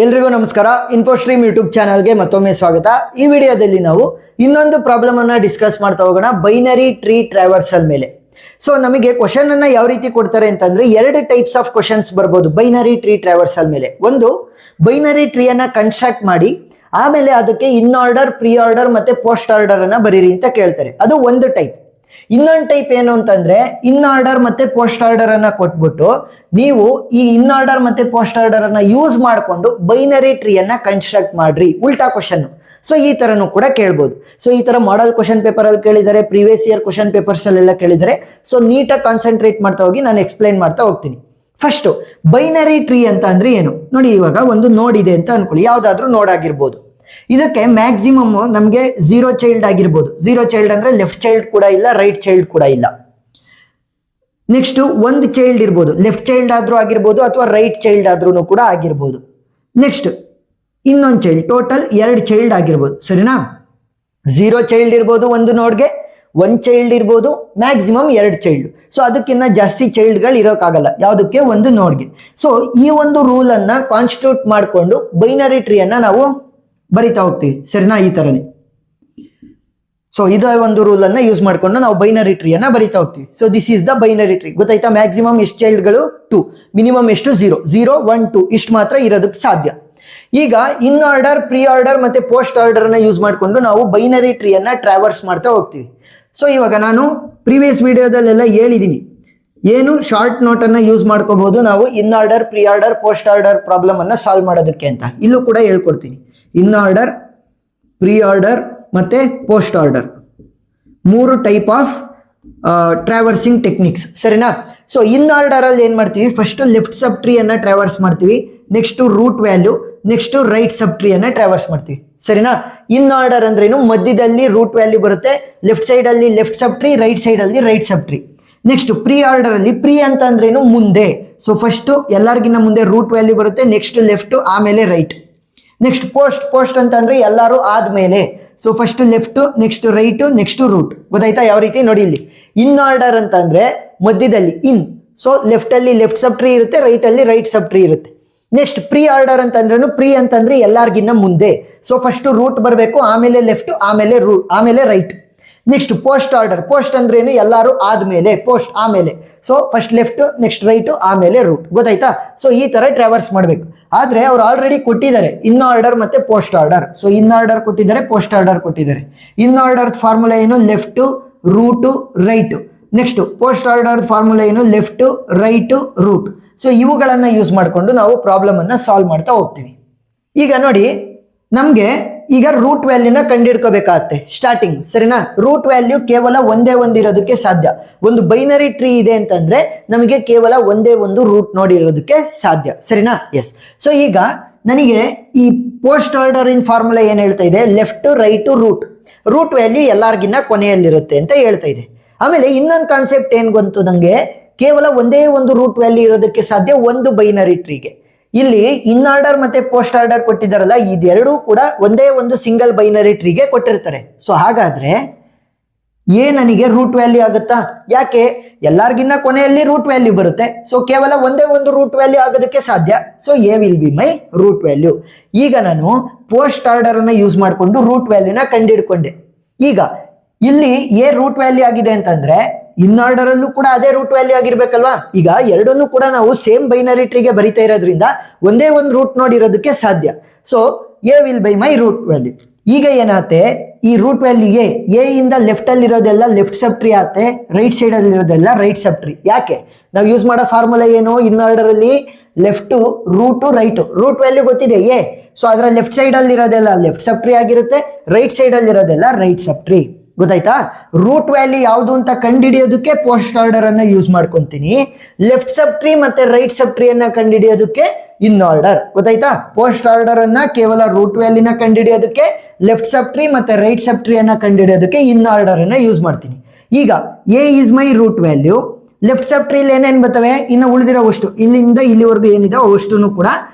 ಎಲ್ರಿಗೂ ನಮಸ್ಕಾರ. ಇನ್ಫೋಸ್ಟ್ರೀಮ್ ಯೂಟ್ಯೂಬ್ ಚಾನಲ್ಗೆ ಮತ್ತೊಮ್ಮೆ ಸ್ವಾಗತ. ಈ ವಿಡಿಯೋದಲ್ಲಿ ನಾವು ಇನ್ನೊಂದು ಪ್ರಾಬ್ಲಮ್ ಅನ್ನ ಡಿಸ್ಕಸ್ ಮಾಡ್ತಾ ಹೋಗೋಣ, ಬೈನರಿ ಟ್ರೀ ಟ್ರಾವರ್ಸಲ್ ಮೇಲೆ. ಸೊ ನಮಗೆ ಕ್ವಶನ್ ಅನ್ನ ಯಾವ ರೀತಿ ಕೊಡ್ತಾರೆ ಅಂತಂದ್ರೆ ಎರಡು ಟೈಪ್ಸ್ ಆಫ್ ಕ್ವಶನ್ಸ್ ಬರ್ಬೋದು ಬೈನರಿ ಟ್ರೀ ಟ್ರಾವರ್ಸಲ್ ಮೇಲೆ. ಒಂದು, ಬೈನರಿ ಟ್ರೀ ಅನ್ನ ಕನ್ಸ್ಟ್ರಕ್ಟ್ ಮಾಡಿ ಆಮೇಲೆ ಅದಕ್ಕೆ ಇನ್ ಆರ್ಡರ್, ಪ್ರೀ ಆರ್ಡರ್ ಮತ್ತೆ ಪೋಸ್ಟ್ ಆರ್ಡರ್ ಅನ್ನ ಬರೀರಿ ಅಂತ ಕೇಳ್ತಾರೆ. ಅದು ಒಂದು ಟೈಪ್. ಇನ್ನೊಂದು ಟೈಪ್ ಏನು ಅಂತಂದ್ರೆ ಇನ್ ಆರ್ಡರ್ ಮತ್ತೆ ಪೋಸ್ಟ್ ಆರ್ಡರ್ ಅನ್ನ ಕೊಟ್ಬಿಟ್ಟು ನೀವು ಈ ಇನ್ ಆರ್ಡರ್ ಮತ್ತೆ ಪೋಸ್ಟ್ ಆರ್ಡರ್ ಅನ್ನ ಯೂಸ್ ಮಾಡಿಕೊಂಡು ಬೈನರಿ ಟ್ರೀ ಅನ್ನ ಕನ್ಸ್ಟ್ರಕ್ಟ್ ಮಾಡ್ರಿ. ಉಲ್ಟಾ ಕ್ವಶನ್. ಸೊ ಈ ತರನು ಕೂಡ ಕೇಳ್ಬೋದು. ಸೊ ಈ ತರ ಮಾಡಲ್ ಕ್ವಶನ್ ಪೇಪರ್ ಅಲ್ಲಿ ಕೇಳಿದರೆ, ಪ್ರೀವಿಯಸ್ ಇಯರ್ ಕ್ವಶನ್ ಪೇಪರ್ಸ್ ಅಲ್ಲೆಲ್ಲ ಕೇಳಿದರೆ. ಸೊ ನೀಟಾಗಿ ಕಾನ್ಸಂಟ್ರೇಟ್ ಮಾಡ್ತಾ ಹೋಗಿ ನಾನು ಎಕ್ಸ್ಪ್ಲೈನ್ ಮಾಡ್ತಾ ಹೋಗ್ತೀನಿ. ಫಸ್ಟ್, ಬೈನರಿ ಟ್ರೀ ಅಂತ ಅಂದ್ರೆ ಏನು ನೋಡಿ. ಇವಾಗ ಒಂದು ನೋಡ್ ಇದೆ ಅಂತ ಅನ್ಕೊಳ್ಳಿ, ಯಾವ್ದಾದ್ರು ನೋಡ್ ಆಗಿರ್ಬೋದು. ಇದಕ್ಕೆ ಮ್ಯಾಕ್ಸಿಮಮ್ ನಮಗೆ 0 ಚೈಲ್ಡ್ ಆಗಿರ್ಬೋದು. 0 ಚೈಲ್ಡ್ ಅಂದ್ರೆ ಲೆಫ್ಟ್ ಚೈಲ್ಡ್ ಕೂಡ ಇಲ್ಲ, ರೈಟ್ ಚೈಲ್ಡ್ ಕೂಡ ಇಲ್ಲ. ನೆಕ್ಸ್ಟ್ ಒಂದು ಚೈಲ್ಡ್ ಇರ್ಬೋದು, ಲೆಫ್ಟ್ ಚೈಲ್ಡ್ ಆದ್ರೂ ಆಗಿರ್ಬೋದು ಅಥವಾ ರೈಟ್ ಚೈಲ್ಡ್ ಆದ್ರೂ ಕೂಡ ಆಗಿರ್ಬೋದು. ನೆಕ್ಸ್ಟ್ ಇನ್ನೊಂದು ಚೈಲ್ಡ್, ಟೋಟಲ್ 2 ಚೈಲ್ಡ್ ಆಗಿರ್ಬೋದು. ಸರಿನಾ? 0 ಚೈಲ್ಡ್ ಇರ್ಬೋದು ಒಂದು ನೋಡ್ಗೆ, 1 ಚೈಲ್ಡ್ ಇರ್ಬೋದು, ಮ್ಯಾಕ್ಸಿಮಮ್ 2 ಚೈಲ್ಡ್. ಸೊ ಅದಕ್ಕಿಂತ ಜಾಸ್ತಿ ಚೈಲ್ಡ್ಗಳು ಇರೋಕ್ಕಾಗಲ್ಲ ಯಾವುದಕ್ಕೆ, ಒಂದು ನೋಡ್ಗೆ. ಸೊ ಈ ಒಂದು ರೂಲ್ ಅನ್ನ ಕಾನ್ಸ್ಟಿಟ್ಯೂಟ್ ಮಾಡಿಕೊಂಡು ಬೈನರಿ ಟ್ರೀ ಅನ್ನ ನಾವು ಬರಿತಾ ಹೋಗ್ತೀವಿ. ಸರಿನಾ? ಈ ತರನೇ. ಸೊ ಇದು ಒಂದು ರೂಲ್ ಅನ್ನ ಯೂಸ್ ಮಾಡ್ಕೊಂಡು ನಾವು ಬೈನರಿ ಟ್ರೀ ಅನ್ನ ಬರಿತಾ ಹೋಗ್ತೀವಿ. So this is the binary tree. ಗೊತ್ತಾಯ್ತಾ? ಮ್ಯಾಕ್ಸಿಮಮ್ ಎಷ್ಟು ಚೈಲ್ಡ್ಗಳು 2, ಮಿನಿಮಮ್ ಎಷ್ಟು 0, 0, 1, 2 ಇಷ್ಟು ಮಾತ್ರ ಇರೋದಕ್ಕೆ ಸಾಧ್ಯ. ಈಗ ಇನ್ ಆರ್ಡರ್, ಪ್ರೀ ಆರ್ಡರ್ ಮತ್ತೆ ಪೋಸ್ಟ್ ಆರ್ಡರ್ ಅನ್ನ ಯೂಸ್ ಮಾಡಿಕೊಂಡು ನಾವು ಬೈನರಿ ಟ್ರೀ ಅನ್ನ ಟ್ರಾವರ್ಸ್ ಮಾಡ್ತಾ ಹೋಗ್ತೀವಿ. ಸೊ ಇವಾಗ ನಾನು ಪ್ರೀವಿಯಸ್ ವಿಡಿಯೋದಲ್ಲೆಲ್ಲ ಹೇಳಿದೀನಿ ಏನು ಶಾರ್ಟ್ ನೋಟ್ ಅನ್ನ ಯೂಸ್ ಮಾಡ್ಕೋಬಹುದು ನಾವು in order, pre order, post order problem ಅನ್ನ ಸಾಲ್ವ್ ಮಾಡೋದಕ್ಕೆ ಅಂತ. ಇಲ್ಲೂ ಕೂಡ ಹೇಳ್ಕೊಡ್ತೀನಿ. ಇನ್ ಆರ್ಡರ್, ಪ್ರೀ ಆರ್ಡರ್ ಮತ್ತೆ post order 3 type of traversing techniques. ಸರಿನಾ? ಸೊ ಇನ್ ಆರ್ಡರ್ ಅಲ್ಲಿ ಏನ್ ಮಾಡ್ತೀವಿ, ಫಸ್ಟ್ ಲೆಫ್ಟ್ ಸಬ್ ಟ್ರೀ ಅನ್ನ ಟ್ರಾವರ್ಸ್ ಮಾಡ್ತೀವಿ, next root value, next right ಸಬ್ ಟ್ರೀ ಅನ್ನ ಟ್ರಾವರ್ಸ್ ಮಾಡ್ತೀವಿ. ಸರಿನಾ? ಇನ್ ಆರ್ಡರ್ ಅಂದ್ರೇನು, ಮಧ್ಯದಲ್ಲಿ ರೂಟ್ ವ್ಯಾಲ್ಯೂ ಬರುತ್ತೆ, ಲೆಫ್ಟ್ ಸೈಡ್ ಅಲ್ಲಿ ಲೆಫ್ಟ್ ಸಬ್ ಟ್ರೀ, ರೈಟ್ ಸೈಡ್ ಅಲ್ಲಿ ರೈಟ್ ಸಬ್ ಟ್ರೀ. ನೆಕ್ಸ್ಟ್ ಪ್ರೀ ಆರ್ಡರ್ ಅಲ್ಲಿ, ಪ್ರೀ ಅಂತ ಅಂದ್ರೇನು ಮುಂದೆ. ಸೊ ಫಸ್ಟ್ ಎಲ್ಲರಿಗಿನ್ನ ಮುಂದೆ ರೂಟ್ ವ್ಯಾಲ್ಯೂ ಬರುತ್ತೆ, ನೆಕ್ಸ್ಟ್ ಲೆಫ್ಟ್, ಆಮೇಲೆ ರೈಟ್. ನೆಕ್ಸ್ಟ್ ಪೋಸ್ಟ್, ಪೋಸ್ಟ್ ಅಂತ ಅಂದ್ರೆ ಎಲ್ಲರೂ ಆದ್ಮೇಲೆ. So first left, next right, next root. ಗೊತ್ತಾಯ್ತಾ ಯಾವ ರೀತಿ? ನೋಡಿ ಇಲ್ಲಿ ಇನ್ ಆರ್ಡರ್ ಅಂತ ಅಂದ್ರೆ ಮಧ್ಯದಲ್ಲಿ ಇನ್. ಸೊ ಲೆಫ್ಟ್ ಅಲ್ಲಿ ಲೆಫ್ಟ್ ಸಬ್ ಟ್ರೀ ಇರುತ್ತೆ, ರೈಟ್ ಅಲ್ಲಿ ರೈಟ್ ಸಬ್ ಟ್ರೀ ಇರುತ್ತೆ. ನೆಕ್ಸ್ಟ್ ಪ್ರೀ ಆರ್ಡರ್ ಅಂತ ಅಂದ್ರೇನು, ಪ್ರೀ ಅಂತಂದ್ರೆ ಎಲ್ಲಾರ್ಗಿನ್ನ ಮುಂದೆ. ಸೊ ಫಸ್ಟ್ ರೂಟ್ ಬರಬೇಕು, ಆಮೇಲೆ ಲೆಫ್ಟ್, ಆಮೇಲೆ ರೂಟ್, ಆಮೇಲೆ right. Next post order, post ಅಂದ್ರೇನು ಎಲ್ಲರೂ ಆದ್ಮೇಲೆ, ಪೋಸ್ಟ್ ಆಮೇಲೆ. So first left, next right, ಆಮೇಲೆ ರೂಟ್. ಗೊತ್ತಾಯ್ತಾ? ಸೊ ಈ ತರ ಟ್ರಾವರ್ಸ್ ಮಾಡಬೇಕು. ಆದ್ರೆ ಅವ್ರು ಆಲ್ರೆಡಿ ಕೊಟ್ಟಿದ್ದಾರೆ ಇನ್ ಆರ್ಡರ್ ಮತ್ತೆ ಪೋಸ್ಟ್ ಆರ್ಡರ್. ಸೊ ಇನ್ ಆರ್ಡರ್ ಕೊಟ್ಟಿದ್ದಾರೆ, ಪೋಸ್ಟ್ ಆರ್ಡರ್ ಕೊಟ್ಟಿದ್ದಾರೆ. ಇನ್ ಆರ್ಡರ್ ಫಾರ್ಮುಲಾ ಏನು, left, root, right. Next post order formula ಏನು, ಲೆಫ್ಟ್, ರೈಟ್, ರೂಟ್. ಸೊ ಇವುಗಳನ್ನ ಯೂಸ್ ಮಾಡಿಕೊಂಡು ನಾವು ಪ್ರಾಬ್ಲಮ್ ಅನ್ನ ಸಾಲ್ವ್ ಮಾಡ್ತಾ ಹೋಗ್ತೀವಿ. ಈಗ ನೋಡಿ, ನಮ್ಗೆ ಈಗ ರೂಟ್ ವ್ಯಾಲ್ಯೂನ ಕಂಡುಹಿಡ್ಕೋಬೇಕಾಗತ್ತೆ ಸ್ಟಾರ್ಟಿಂಗ್. ಸರಿನಾ? ರೂಟ್ ವ್ಯಾಲ್ಯೂ ಕೇವಲ ಒಂದೇ ಇರೋದಕ್ಕೆ ಸಾಧ್ಯ. ಒಂದು ಬೈನರಿ ಟ್ರೀ ಇದೆ ಅಂತಂದ್ರೆ ನಮಗೆ ಕೇವಲ ಒಂದೇ ಒಂದು ರೂಟ್ ನೋಡಿ ಇರೋದಕ್ಕೆ ಸಾಧ್ಯ. ಸರಿನಾ? ಎಸ್. ಸೊ ಈಗ ನನಗೆ ಈ ಪೋಸ್ಟ್ ಆರ್ಡರ್ ಇನ್ ಫಾರ್ಮುಲಾ ಏನ್ ಹೇಳ್ತಾ ಇದೆ, left, right, root. Root value ಎಲ್ಲಾರ್ಗಿನ್ನ ಕೊನೆಯಲ್ಲಿರುತ್ತೆ ಅಂತ ಹೇಳ್ತಾ ಇದೆ. ಆಮೇಲೆ ಇನ್ನೊಂದು ಕಾನ್ಸೆಪ್ಟ್ ಏನ್ ಗೊತ್ತು ನಂಗೆ, ಕೇವಲ ಒಂದೇ ಒಂದು ರೂಟ್ ವ್ಯಾಲ್ಯೂ ಇರೋದಕ್ಕೆ ಸಾಧ್ಯ ಒಂದು ಬೈನರಿ ಟ್ರೀಗೆ. ಇಲ್ಲಿ ಇನ್ ಆರ್ಡರ್ ಮತ್ತೆ ಪೋಸ್ಟ್ ಆರ್ಡರ್ ಕೊಟ್ಟಿದ್ದಾರಲ್ಲ, ಇದೆರಡೂ ಕೂಡ ಒಂದೇ ಒಂದು ಸಿಂಗಲ್ ಬೈನರಿ ಟ್ರೀಗೆ ಕೊಟ್ಟಿರ್ತಾರೆ. ಸೊ ಹಾಗಾದ್ರೆ ಎ ನನಗೆ ರೂಟ್ ವ್ಯಾಲ್ಯೂ ಆಗುತ್ತಾ? ಯಾಕೆ? ಎಲ್ಲಾರ್ಗಿನ್ನ ಕೊನೆಯಲ್ಲಿ ರೂಟ್ ವ್ಯಾಲ್ಯೂ ಬರುತ್ತೆ. ಸೊ ಕೇವಲ ಒಂದೇ ಒಂದು ರೂಟ್ ವ್ಯಾಲ್ಯೂ ಆಗೋದಕ್ಕೆ ಸಾಧ್ಯ. So A will be my root value. ಈಗ ನಾನು ಪೋಸ್ಟ್ ಆರ್ಡರ್ ಅನ್ನ ಯೂಸ್ ಮಾಡಿಕೊಂಡು ರೂಟ್ ವ್ಯಾಲ್ಯೂನ ಕಂಡುಹಿಡ್ಕೊಂಡೆ. ಈಗ ಇಲ್ಲಿ ಎ ರೂಟ್ ವ್ಯಾಲ್ಯೂ ಆಗಿದೆ ಅಂತಂದ್ರೆ ಇನ್ ಆರ್ಡರ್ ಅಲ್ಲೂ ಕೂಡ ಅದೇ ರೂಟ್ ವ್ಯಾಲ್ಯೂ ಆಗಿರ್ಬೇಕಲ್ವಾ? ಈಗ ಎರಡನ್ನೂ ಕೂಡ ನಾವು ಸೇಮ್ ಬೈನರಿ ಟ್ರೀಗೆ ಬರಿತಾ ಇರೋದ್ರಿಂದ ಒಂದೇ ಒಂದು ರೂಟ್ ನೋಡಿರೋದಕ್ಕೆ ಸಾಧ್ಯ. So A will be my root value. ಈಗ ಏನಾಗುತ್ತೆ, ಈ ರೂಟ್ ವ್ಯಾಲ್ಯೂ ಎ ಇಂದ ಲೆಫ್ಟ್ ಅಲ್ಲಿ ಇರೋದೆಲ್ಲ ಲೆಫ್ಟ್ ಸಬ್ ಟ್ರೀ ಆಗುತ್ತೆ, ರೈಟ್ ಸೈಡ್ ಅಲ್ಲಿ ಇರೋದೆಲ್ಲ ರೈಟ್ ಸಬ್ ಟ್ರೀ. ಯಾಕೆ? ನಾವು ಯೂಸ್ ಮಾಡೋ ಫಾರ್ಮುಲಾ ಏನು, ಇನ್ ಆರ್ಡರ್ ಅಲ್ಲಿ left, root, right. Root value ಗೊತ್ತಿದೆ ಎ. ಸೊ ಅದರ ಲೆಫ್ಟ್ ಸೈಡ್ ಅಲ್ಲಿ ಇರೋದೆಲ್ಲ ಲೆಫ್ಟ್ ಸಬ್ ಟ್ರೀ ಆಗಿರುತ್ತೆ, ರೈಟ್ ಸೈಡ್ ಅಲ್ಲಿ ಇರೋದೆಲ್ಲ ರೈಟ್ ಸಬ್ ಟ್ರೀ. ಗೊತ್ತಾಯ್ತಾ? ರೂಟ್ ವ್ಯಾಲ್ಯೂ ಯಾವುದು ಅಂತ ಕಂಡುಹಿಡಿಯೋದಕ್ಕೆ ಪೋಸ್ಟ್ ಆರ್ಡರ್ ಅನ್ನ ಯೂಸ್ ಮಾಡ್ಕೊಂತೀನಿ. ಲೆಫ್ಟ್ ಸಬ್ ಟ್ರೀ ಮತ್ತೆ ರೈಟ್ ಸಬ್ ಟ್ರೀ ಅನ್ನ ಕಂಡುಹಿಡಿಯೋದಕ್ಕೆ ಇನ್ ಆರ್ಡರ್. ಗೊತ್ತಾಯ್ತಾ? ಪೋಸ್ಟ್ ಆರ್ಡರ್ ಅನ್ನ ಕೇವಲ ರೂಟ್ ವ್ಯಾಲ್ಯೂನ ಕಂಡುಹಿಡಿಯೋದಕ್ಕೆ, ಲೆಫ್ಟ್ ಸಬ್ ಟ್ರೀ ಮತ್ತೆ ರೈಟ್ ಸಬ್ ಟ್ರೀ ಅನ್ನ ಕಂಡುಹಿಡಿಯೋದಕ್ಕೆ ಇನ್ ಆರ್ಡರ್ ಅನ್ನ ಯೂಸ್ ಮಾಡ್ತೀನಿ. ಈಗ A is my root value. Left sub ಟ್ರೀಲಿ ಏನೇನ್ ಬರ್ತವೆ, ಇನ್ನು ಉಳಿದಿರೋ ಅಷ್ಟು ಇಲ್ಲಿಂದ ಇಲ್ಲಿವರೆಗೂ ಏನಿದೆ ಅಷ್ಟು ಕೂಡ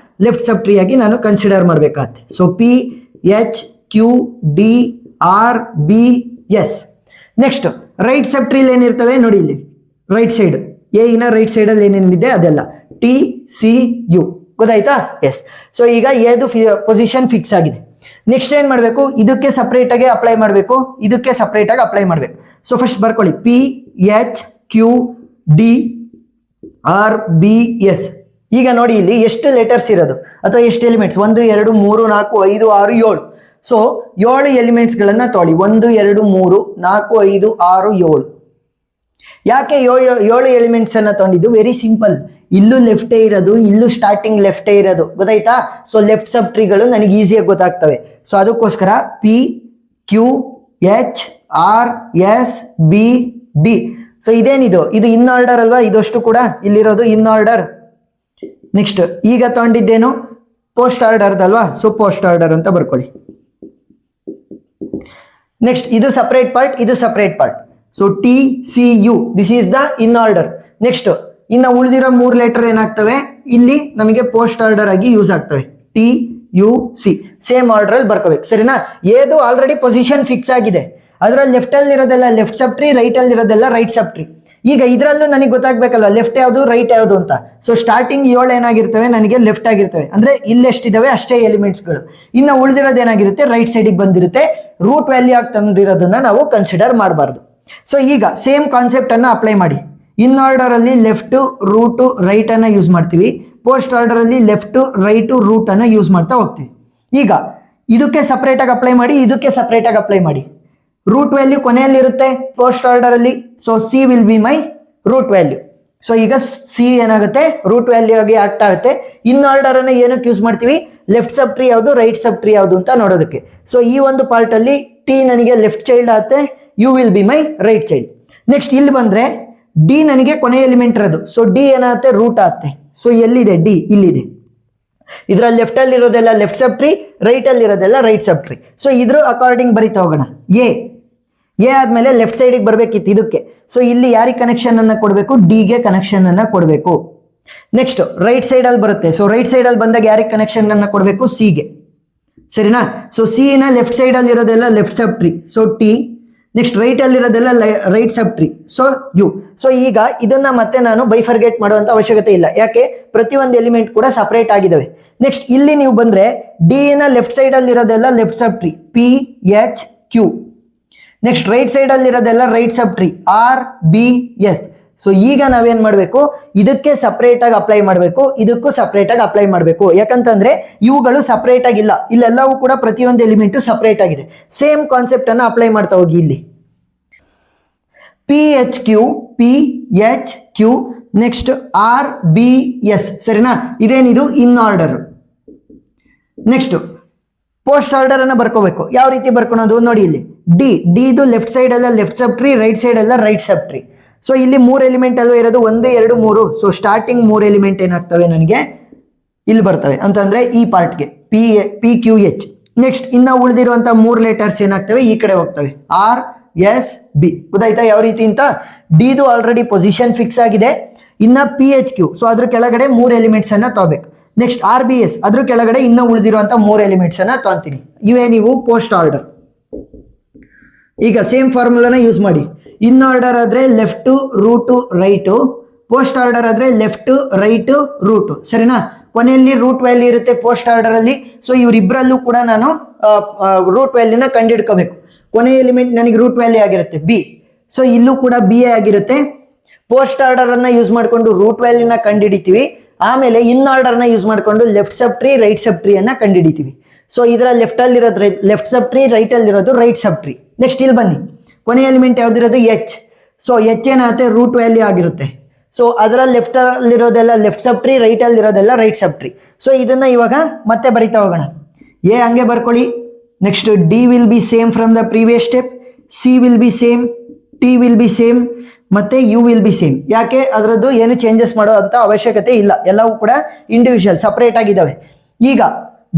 ಲೆಫ್ಟ್ ಸಬ್ ಟ್ರೀ ಆಗಿ ನಾನು ಕನ್ಸಿಡರ್ ಮಾಡ್ಬೇಕಾಗತ್ತೆ. So P, H, Q, D, R, B, S. Next right sub ಟ್ರೀಲಿ ಏನಿರ್ತವೆ ನೋಡಿ, ಇಲ್ಲಿ ರೈಟ್ ಸೈಡ್ ಎ ಇನ ರೈಟ್ ಸೈಡ್ ಅಲ್ಲಿ ಏನೇನಿದೆ ಅದೆಲ್ಲ ಟಿ, ಸಿ, ಯು. ಗೊತ್ತಾಯ್ತಾ? ಎಸ್. ಸೊ ಈಗ ಎದು ಪೊಸಿಷನ್ ಫಿಕ್ಸ್ ಆಗಿದೆ. ನೆಕ್ಸ್ಟ್ ಏನ್ ಮಾಡಬೇಕು, ಇದಕ್ಕೆ ಸಪರೇಟ್ ಆಗಿ ಅಪ್ಲೈ ಮಾಡಬೇಕು, ಇದಕ್ಕೆ ಸಪರೇಟ್ ಆಗಿ ಅಪ್ಲೈ ಮಾಡಬೇಕು. ಸೊ ಫಸ್ಟ್ ಬರ್ಕೊಳ್ಳಿ PHQDRBS. ಈಗ ನೋಡಿ ಇಲ್ಲಿ ಎಷ್ಟು ಲೆಟರ್ಸ್ ಇರೋದು ಅಥವಾ ಎಷ್ಟು ಎಲಿಮೆಂಟ್ಸ್, 1 2 3 4 5 6 7. ಸೊ 7 ಎಲಿಮೆಂಟ್ಸ್ ಗಳನ್ನ ತೊಗೊಳ್ಳಿ, 1 2 3 4 5 6 7. ಯಾಕೆ 7 ಎಲಿಮೆಂಟ್ಸ್ ಅನ್ನ ತಗೊಂಡಿದ್ದು? ವೆರಿ ಸಿಂಪಲ್, ಇಲ್ಲೂ ಲೆಫ್ಟೇ ಇರೋದು, ಇಲ್ಲೂ ಸ್ಟಾರ್ಟಿಂಗ್ ಲೆಫ್ಟೇ ಇರೋದು, ಗೊತ್ತಾಯ್ತಾ? ಸೊ ಲೆಫ್ಟ್ ಸಬ್ ಟ್ರೀಗಳು ನನಗೆ ಈಸಿಯಾಗಿ ಗೊತ್ತಾಗ್ತವೆ. ಸೊ ಅದಕ್ಕೋಸ್ಕರ PQHRSBD. ಸೊ ಇದೇನಿದು, ಇದು ಇನ್ ಆರ್ಡರ್ ಅಲ್ವಾ, ಇದಷ್ಟು ಕೂಡ ಇಲ್ಲಿರೋದು ಇನ್ ಆರ್ಡರ್. ನೆಕ್ಸ್ಟ್ ಈಗ ತಗೊಂಡಿದ್ದೇನು, ಪೋಸ್ಟ್ ಆರ್ಡರ್ ಅಲ್ವಾ, ಸೊ ಪೋಸ್ಟ್ ಆರ್ಡರ್ ಅಂತ ಬರ್ಕೊಳ್ಳಿ. ನೆಕ್ಸ್ಟ್ ಇದು ಸಪರೇಟ್ ಪಾರ್ಟ್, ಇದು separate part. So TCU, this is the in order. Next ಇನ್ನು ಉಳಿದಿರೋ 3 ಲೆಟರ್ ಏನಾಗ್ತವೆ, ಇಲ್ಲಿ ನಮಗೆ ಪೋಸ್ಟ್ ಆರ್ಡರ್ ಆಗಿ ಯೂಸ್ ಆಗ್ತವೆ, TUC. ಸೇಮ್ ಆರ್ಡರ್ ಅಲ್ಲಿ ಬರ್ಕೋಬೇಕು, ಸರಿನಾ? ಏದು ಆಲ್ರೆಡಿ ಪೊಸಿಷನ್ ಫಿಕ್ಸ್ ಆಗಿದೆ, ಅದರಲ್ಲಿ ಲೆಫ್ಟ್ ಅಲ್ಲಿ ಇರೋದೆಲ್ಲ ಲೆಫ್ಟ್ ಸಬ್ ಟ್ರೀ, ರೈಟ್ ಅಲ್ಲಿ ಇರೋದೆಲ್ಲ ರೈಟ್ ಸಬ್ ಟ್ರೀ. ಈಗ ಇದರಲ್ಲೂ ನನಗೆ ಗೊತ್ತಾಗ್ಬೇಕಲ್ವ ಲೆಫ್ಟ್ ಯಾವುದು ರೈಟ್ ಯಾವುದು ಅಂತ. ಸೊ ಸ್ಟಾರ್ಟಿಂಗ್ 7 ಏನಾಗಿರ್ತವೆ, ನನಗೆ ಲೆಫ್ಟ್ ಆಗಿರ್ತವೆ, ಅಂದ್ರೆ ಇಲ್ಲಿ ಎಷ್ಟಿದಾವೆ ಅಷ್ಟೇ ಎಲಿಮೆಂಟ್ಸ್ಗಳು. ಇನ್ನು ಉಳಿದಿರೋದು ಏನಾಗಿರುತ್ತೆ, ರೈಟ್ ಸೈಡಿಗೆ ಬಂದಿರುತ್ತೆ. ರೂಟ್ ವ್ಯಾಲ್ಯೂ ಆಗಿ ತಂದಿರೋದನ್ನ ನಾವು ಕನ್ಸಿಡರ್ ಮಾಡಬಾರ್ದು. ಸೊ ಈಗ ಸೇಮ್ ಕಾನ್ಸೆಪ್ಟ್ ಅನ್ನ ಅಪ್ಲೈ ಮಾಡಿ. ಇನ್ ಆರ್ಡರ್ ಅಲ್ಲಿ ಲೆಫ್ಟ್ ರೂಟ್ ರೈಟ್ ಅನ್ನ ಯೂಸ್ ಮಾಡ್ತೀವಿ, ಪೋಸ್ಟ್ ಆರ್ಡರ್ ಅಲ್ಲಿ ಲೆಫ್ಟ್ ರೈಟ್ ರೂಟ್ ಅನ್ನ ಯೂಸ್ ಮಾಡ್ತಾ ಹೋಗ್ತೀವಿ. ಈಗ ಇದಕ್ಕೆ ಸಪರೇಟ್ ಆಗಿ ಅಪ್ಲೈ ಮಾಡಿ, ಇದಕ್ಕೆ ಸಪರೇಟ್ ಆಗಿ ಅಪ್ಲೈ ಮಾಡಿ. ರೂಟ್ ವ್ಯಾಲ್ಯೂ ಕೊನೆಯಲ್ಲಿ ಇರುತ್ತೆ ಪೋಸ್ಟ್ ಆರ್ಡರ್ ಅಲ್ಲಿ, so C will be my root value. So ಈಗ ಸಿ ಏನಾಗುತ್ತೆ, ರೂಟ್ ವ್ಯಾಲ್ಯೂ ಆಗಿ ಆಗ್ತಾ ಆಗುತ್ತೆ. ಇನ್ ಆರ್ಡರ್ ಅನ್ನ ಏನಕ್ಕೆ ಯೂಸ್ ಮಾಡ್ತೀವಿ, ಲೆಫ್ಟ್ ಸಬ್ ಟ್ರೀ ಯಾವುದು ರೈಟ್ ಸಬ್ ಟ್ರೀ ಯಾವುದು ಅಂತ ನೋಡೋದಕ್ಕೆ. ಸೊ ಈ ಒಂದು ಪಾರ್ಟ್ ಅಲ್ಲಿ ಟಿ ನನಗೆ ಲೆಫ್ಟ್ ಚೈಲ್ಡ್ ಆಗುತ್ತೆ, U will be my right child. Next ಇಲ್ಲಿ ಬಂದ್ರೆ ಡಿ ನನಗೆ ಕೊನೆ ಎಲಿಮೆಂಟ್ ಇರೋದು, ಸೊ ಡಿ ಏನಾಗುತ್ತೆ ರೂಟ್ ಆಗುತ್ತೆ. ಸೊ ಎಲ್ಲಿದೆ ಡಿ, ಇಲ್ಲಿದೆ. ಇದರಲ್ಲಿ ಲೆಫ್ಟ್ ಅಲ್ಲಿ ಇರೋದೆಲ್ಲ ಲೆಫ್ಟ್ ಸಬ್ ಟ್ರೀ, ರೈಟ್ ಅಲ್ಲಿ ಇರೋದೆಲ್ಲ ರೈಟ್ ಸಬ್ ಟ್ರೀ. ಸೊ ಇದ್ರ ಅಕಾರ್ಡಿಂಗ್ ಬರೀತಾ ಹೋಗೋಣ. ಎ ಆದ್ಮೇಲೆ ಲೆಫ್ಟ್ ಸೈಡಿಗೆ ಬರ್ಬೇಕಿತ್ತು ಇದಕ್ಕೆ. ಸೊ ಇಲ್ಲಿ ಯಾರಿಗೆ ಕನೆಕ್ಷನ್ ಅನ್ನ ಕೊಡಬೇಕು, ಡಿಗೆ ಕನೆಕ್ಷನ್ ಅನ್ನ ಕೊಡಬೇಕು. ನೆಕ್ಸ್ಟ್ ರೈಟ್ ಸೈಡ್ ಅಲ್ಲಿ ಬರುತ್ತೆ, ಸೊ ರೈಟ್ ಸೈಡ್ ಅಲ್ಲಿ ಬಂದಾಗ ಯಾರಿಗೆ ಕನೆಕ್ಷನ್ ಅನ್ನ ಕೊಡಬೇಕು, ಸಿಗೆ, ಸರಿನಾ? ಸೊ ಸಿ ನ ಲೆಫ್ಟ್ ಸೈಡ್ ಅಲ್ಲಿ ಇರೋದೆಲ್ಲ ಲೆಫ್ಟ್ ಸಬ್ tree, so T. Next right ಅಲ್ಲಿ ಇರೋದೆಲ್ಲ ರೈಟ್ ಸಬ್ ಟ್ರೀ, ಸೊ ಯು. ಸೊ ಈಗ ಇದನ್ನ ಮತ್ತೆ ನಾನು ಬೈಫರ್ಗೇಟ್ ಮಾಡುವಂತ ಅವಶ್ಯಕತೆ ಇಲ್ಲ, ಯಾಕೆ ಪ್ರತಿಯೊಂದು ಎಲಿಮೆಂಟ್ ಕೂಡ ಸಪರೇಟ್ ಆಗಿದಾವೆ. ನೆಕ್ಸ್ಟ್ ಇಲ್ಲಿ ನೀವು ಬಂದ್ರೆ ಡಿ ನ ಲೆಫ್ಟ್ ಸೈಡ್ ಅಲ್ಲಿ ಇರೋದೆಲ್ಲ ಲೆಫ್ಟ್ ಸಬ್ tree, PHQ. Next right side ಅಲ್ಲಿ ಇರೋದೆಲ್ಲ ರೈಟ್ ಸಬ್ ಟ್ರೀ, RBS. ಸೊ ಈಗ ನಾವೇನ್ ಮಾಡಬೇಕು, ಇದಕ್ಕೆ ಸಪರೇಟ್ ಆಗಿ ಅಪ್ಲೈ ಮಾಡಬೇಕು, ಇದಕ್ಕೂ ಸಪರೇಟ್ ಆಗಿ ಅಪ್ಲೈ ಮಾಡಬೇಕು. ಯಾಕಂತಂದ್ರೆ ಇವುಗಳು ಸಪರೇಟ್ ಆಗಿಲ್ಲ, ಇಲ್ಲೆಲ್ಲವೂ ಕೂಡ ಪ್ರತಿಯೊಂದು ಎಲಿಮೆಂಟು ಸಪರೇಟ್ ಆಗಿದೆ. ಸೇಮ್ ಕಾನ್ಸೆಪ್ಟ್ ಅನ್ನ ಅಪ್ಲೈ ಮಾಡ್ತಾ ಹೋಗಿ ಇಲ್ಲಿ. PHQ, ನೆಕ್ಸ್ಟ್ RBS, ಸರಿನಾ? ಇದೇನಿದು in order. Next post order ಅನ್ನ ಬರ್ಕೋಬೇಕು. ಯಾವ ರೀತಿ ಬರ್ಕೊಳೋದು ನೋಡಿ, ಇಲ್ಲಿ ಡಿ ಇದು ಲೆಫ್ಟ್ ಸೈಡ್ ಎಲ್ಲ ಲೆಫ್ಟ್ ಸಬ್ ಟ್ರೀ, ರೈಟ್ ಸೈಡ್ ಎಲ್ಲ ರೈಟ್ ಸಬ್ ಟ್ರೀ. ಸೊ ಇಲ್ಲಿ 3 ಎಲಿಮೆಂಟ್ ಅಲ್ಲೂ ಇರೋದು 1 2 3. ಸೊ ಸ್ಟಾರ್ಟಿಂಗ್ 3 ಎಲಿಮೆಂಟ್ ಏನಾಗ್ತವೆ ನನಗೆ ಇಲ್ಲಿ ಬರ್ತವೆ ಅಂತಂದ್ರೆ ಈ ಪಾರ್ಟ್ಗೆ PQH. ನೆಕ್ಸ್ಟ್ ಇನ್ನ ಉಳಿದಿರುವಂತ 3 ಲೆಟರ್ಸ್ ಏನಾಗ್ತವೆ ಈ ಕಡೆ ಹೋಗ್ತವೆ, RSB. ಗೊತ್ತಾಯ್ತಾ ಯಾವ ರೀತಿ ಅಂತ? ಡಿದು ಆಲ್ರೆಡಿ ಪೊಸಿಷನ್ ಫಿಕ್ಸ್ ಆಗಿದೆ. ಇನ್ನ PHQ, ಸೊ ಅದ್ರ ಕೆಳಗಡೆ 3 ಎಲಿಮೆಂಟ್ಸ್ ಅನ್ನ ತಗೋಬೇಕು. ನೆಕ್ಸ್ಟ್ RBS, ಅದ್ರ ಕೆಳಗಡೆ ಇನ್ನ ಉಳಿದಿರುವಂತ 3 ಎಲಿಮೆಂಟ್ಸ್ ಅನ್ನ ತಗೊಂತೀನಿ. ಇವೇ ನೀವು ಪೋಸ್ಟ್ ಆರ್ಡರ್. ಈಗ ಸೇಮ್ ಫಾರ್ಮುಲಾನ ಯೂಸ್ ಮಾಡಿ. ಇನ್ ಆರ್ಡರ್ ಆದ್ರೆ left root right, post order ಆದ್ರೆ ಲೆಫ್ಟ್ ರೈಟ್ ರೂಟ್, ಸರಿನಾ? ಕೊನೆಯಲ್ಲಿ ರೂಟ್ ವ್ಯಾಲ್ಯೂ ಇರುತ್ತೆ ಪೋಸ್ಟ್ ಆರ್ಡರ್ ಅಲ್ಲಿ. ಸೊ ಇವರಿಬ್ಬರಲ್ಲೂ ಕೂಡ ನಾನು ರೂಟ್ ವ್ಯಾಲ್ಯೂನ ಕಂಡುಹಿಡ್ಕೋಬೇಕು. ಕೊನೆ ಎಲಿಮೆಂಟ್ ನನಗೆ ರೂಟ್ ವ್ಯಾಲ್ಯೂ ಆಗಿರುತ್ತೆ B. ಸೊ ಇಲ್ಲೂ ಕೂಡ B ಆಗಿರುತ್ತೆ. ಪೋಸ್ಟ್ ಆರ್ಡರ್ ಅನ್ನ ಯೂಸ್ ಮಾಡ್ಕೊಂಡು ರೂಟ್ ವ್ಯಾಲ್ಯೂನ ಕಂಡುಹಿಡಿತೀವಿ. ಆಮೇಲೆ ಇನ್ ಆರ್ಡರ್ ನ ಯೂಸ್ ಮಾಡ್ಕೊಂಡು ಲೆಫ್ಟ್ ಸಬ್ ಟ್ರೀ ರೈಟ್ ಸಬ್ ಟ್ರೀ ಅನ್ನ ಕಂಡುಹಿಡಿತೀವಿ. ಸೊ ಇದರ ಲೆಫ್ಟ್ ಅಲ್ಲಿ ಇರೋದು ಲೆಫ್ಟ್ ಸಬ್ ಟ್ರೀ, ರೈಟ್ ಅಲ್ಲಿ ಇರೋದು ರೈಟ್ ಸಬ್ ಟ್ರೀ. ನೆಕ್ಸ್ಟ್ ಇಲ್ಲಿ ಬನ್ನಿ, ಕೊನೆ ಎಲಿಮೆಂಟ್ ಯಾವ್ದಿರೋದು H. ಸೊ H ಏನಾಗುತ್ತೆ ರೂಟ್ ವ್ಯಾಲ್ಯೂ ಆಗಿರುತ್ತೆ. ಸೊ ಅದರ ಲೆಫ್ಟ್ ಅಲ್ಲಿರೋದೆಲ್ಲ ಲೆಫ್ಟ್ ಸಬ್ ಟ್ರೀ, ರೈಟ್ ಅಲ್ಲಿ ಇರೋದೆಲ್ಲ ರೈಟ್ ಸಬ್ ಟ್ರೀ. ಸೊ ಇದನ್ನ ಇವಾಗ ಮತ್ತೆ ಬರಿತಾ ಹೋಗೋಣ. ಎ ಹಂಗೆ ಬರ್ಕೊಳ್ಳಿ. Next D will be same from the previous step, C will B same, T will be same, ಮತ್ತೆ ಯು ವಿಲ್ ಬಿ ಸೇಮ್. ಯಾಕೆ ಅದರದ್ದು ಏನು ಚೇಂಜಸ್ ಮಾಡೋ ಅಂತ ಅವಶ್ಯಕತೆ ಇಲ್ಲ, ಎಲ್ಲವೂ ಕೂಡ ಇಂಡಿವಿಜುವಲ್ ಸಪರೇಟ್ ಆಗಿದ್ದಾವೆ. ಈಗ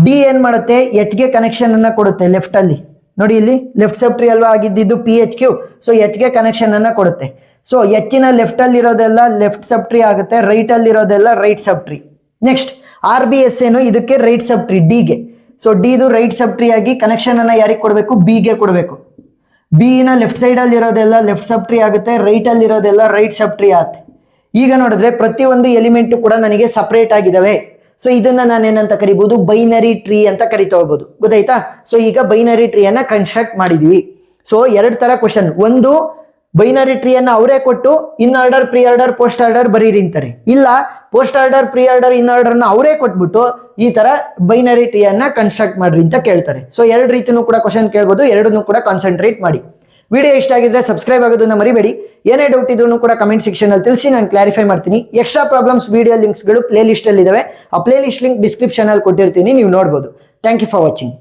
ಡಿ ಏನ್ ಮಾಡುತ್ತೆ, ಎಚ್ ಗೆ ಕನೆಕ್ಷನ್ ಅನ್ನ ಕೊಡುತ್ತೆ ಲೆಫ್ಟ್ ಅಲ್ಲಿ. ನೋಡಿ ಇಲ್ಲಿ ಲೆಫ್ಟ್ ಸಬ್ ಟ್ರೀ ಅಲ್ವಾ ಆಗಿದ್ದು PHQ. ಸೊ ಎಚ್ ಗೆ ಕನೆಕ್ಷನ್ ಅನ್ನ ಕೊಡುತ್ತೆ. ಸೊ ಎಚ್ಚಿನ ಲೆಫ್ಟ್ ಅಲ್ಲಿ ಇರೋದೆಲ್ಲ ಲೆಫ್ಟ್ ಸಬ್ ಟ್ರೀ ಆಗುತ್ತೆ, ರೈಟ್ ಅಲ್ಲಿ ಇರೋದೆಲ್ಲ ರೈಟ್ ಸಬ್ ಟ್ರೀ. ನೆಕ್ಸ್ಟ್ RBS ಏನು, ಇದಕ್ಕೆ ರೈಟ್ ಸಬ್ ಟ್ರೀ ಡಿಗೆ. ಸೊ ಡಿದು ರೈಟ್ ಸಬ್ ಟ್ರೀ ಆಗಿ ಕನೆಕ್ಷನ್ ಅನ್ನ ಯಾರಿಗೆ ಕೊಡಬೇಕು, ಬಿ ಗೆ ಕೊಡಬೇಕು. ಬಿ ನ ಲೆಫ್ಟ್ ಸೈಡ್ ಅಲ್ಲಿ ಇರೋದೆಲ್ಲ ಲೆಫ್ಟ್ ಸಬ್ ಟ್ರೀ ಆಗುತ್ತೆ, ರೈಟ್ ಅಲ್ಲಿ ಇರೋದೆಲ್ಲ ರೈಟ್ ಸಬ್ ಟ್ರೀ ಆಗುತ್ತೆ. ಈಗ ನೋಡಿದ್ರೆ ಪ್ರತಿಯೊಂದು ಎಲಿಮೆಂಟ್ ಕೂಡ ನನಗೆ ಸಪರೇಟ್ ಆಗಿದಾವೆ. ಸೊ ಇದನ್ನ ನಾನೇನಂತ ಕರಿಬಹುದು, ಬೈನರಿ ಟ್ರೀ ಅಂತ ಕರಿತಾ ಹೋಗ್ಬೋದು. ಗೊತ್ತಾಯ್ತಾ? ಸೊ ಈಗ ಬೈನರಿ ಟ್ರೀಯನ್ನ ಕನ್ಸ್ಟ್ರಕ್ಟ್ ಮಾಡಿದೀವಿ. ಸೊ 2 ತರ ಕ್ವಶನ್. ಒಂದು, ಬೈನರಿ ಟ್ರೀಯನ್ನ ಅವರೇ ಕೊಟ್ಟು in order, pre order, post order ಬರೀರಿ ಅಂತಾರೆ. ಇಲ್ಲ, post order, pre order, in ಆರ್ಡರ್ನ ಅವರೇ ಕೊಟ್ಬಿಟ್ಟು ಈ ತರ ಬೈನರಿ ಟ್ರೀಯನ್ನ ಕನ್ಸ್ಟ್ರಕ್ಟ್ ಮಾಡ್ರಿ ಅಂತ ಕೇಳ್ತಾರೆ. ಸೊ 2 ರೀತಿನೂ ಕೂಡ ಕ್ವಶನ್ ಕೇಳ್ಬೋದು. 2 ಕೂಡ ಕಾನ್ಸಂಟ್ರೇಟ್ ಮಾಡಿ. ವಿಡಿಯೋ ಇಷ್ಟ ಆಗಿದ್ರೆ ಸಬ್ಸ್ಕ್ರೈಬ್ ಆಗೋದನ್ನ ಮರಿಬೇಡಿ. ಏನೇ ಡೌಟ್ ಇದ್ರೂ ಕೂಡ ಕಮೆಂಟ್ ಸೆಕ್ಷನ್ ಅಲ್ಲಿ ತಿಳಿಸಿ, ನಾನು ಕ್ಲಾರಿಫೈ ಮಾಡ್ತೀನಿ. ಎಕ್ಸ್ಟ್ರಾ ಪ್ರಾಬ್ಲಮ್ಸ್ ವಿಡಿಯೋ ಲಿಂಕ್ಸ್ಗಳು ಪ್ಲೇ ಲಿಸ್ಟ್ ಅಲ್ಲಿ ಇದಾವೆ. ಆ ಪ್ಲೇ ಲಿಸ್ಟ್ ಲಿಂಕ್ ಡಿಸ್ಕ್ರಿಪ್ಷನ್ ಅಲ್ಲಿ ಕೊಟ್ಟಿರ್ತೀನಿ, ನೀವು ನೋಡ್ಬೋದು. Thank you for watching.